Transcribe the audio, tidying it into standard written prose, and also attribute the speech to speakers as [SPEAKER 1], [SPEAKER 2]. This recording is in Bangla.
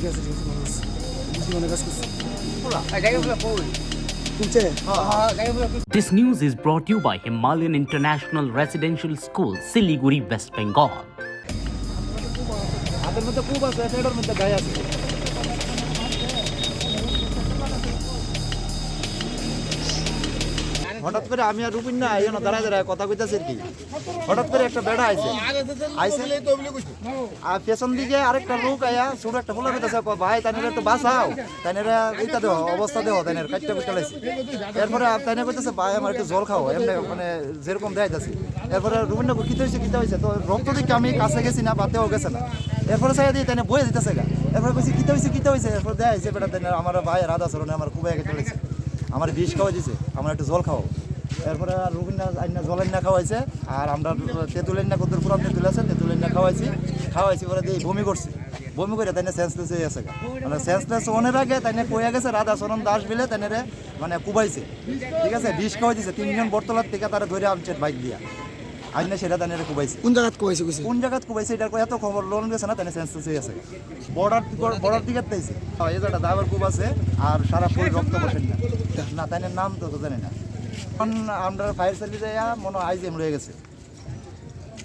[SPEAKER 1] ঠিক আছে ভালো আছে বুঝি মনে কাজ করছি
[SPEAKER 2] This news is brought to you by Himalayan International Residential School, Siliguri, West Bengal.
[SPEAKER 1] হাতের মধ্যে খুব আছে পেটের মধ্যে গায়ে আছে হঠাৎ করে আমি আর রুবিন না এই দাঁড়ায় দাঁড়ায় কথা কইতাছি আর কি হঠাৎ করে একটা বেড়া আইছে আর পেছন দিকে আরেকটা লোক আয়া ছোট একটা ফুলা কইতাছে ভাই তাইনের তো বাঁচাও তাইনের এইটা দেও অবস্থা দেও তাইনের কাটটা কুটটা লাইছে এরপরে তাইনে কইতাছে ভাই আমার একটু জল খাও এমনি মানে যেরকম দেখাইতাছি এরপরে রুবিন না কিতা হইছে তো রক্ত দিকে আমি কাছে গেছি না বাতেও গেছে না এরপরে চাই দিয়ে তাইনে বয়ে দিতেছে গা এরপরে কইছি কিতা হইছে এরপর দেখাইছে বেটা তাইনের আমার ভাই রাধা চরণে আমার খুব আগে চলেছে আমার বিষ খাওয়াই দিছে আমার একটু জল খাও এরপরে রুবিনা আইনা জলের না খাওয়াইছে আর আমরা তেঁতুলের না কত পুরান তেঁতুল আছে তেঁতুলের না খাওয়াইছি পরে দিয়ে বমি করছে বমি করে তাই সেন্সলেস হয়ে গেছে মানে সেন্সলেস অনের আগে তাই কয়ে গেছে রাধা চরণ দাস বিলে তাই মানে কুবাইছে ঠিক আছে বিষ খাওয়াই দিছে 3 জন বটতলার থেকে তারা ধরে আনছে বাইক দিয়া আজ না সেটা তাই কুবাইছে
[SPEAKER 3] কোন জায়গাত কুবাইছে
[SPEAKER 1] এটা এত খবর লোন গেছে না তাই সেন্সলেস হয়ে গেছে বর্ডার দিকে তাইছে এই জায়গাটা দাবার কুব আছে আর সারা শরীর রক্ত বসেন না তাই নাম তো জানি না আমরা ফায়ার সার্ভিসে মনে হয় আইজিএম রয়ে গেছে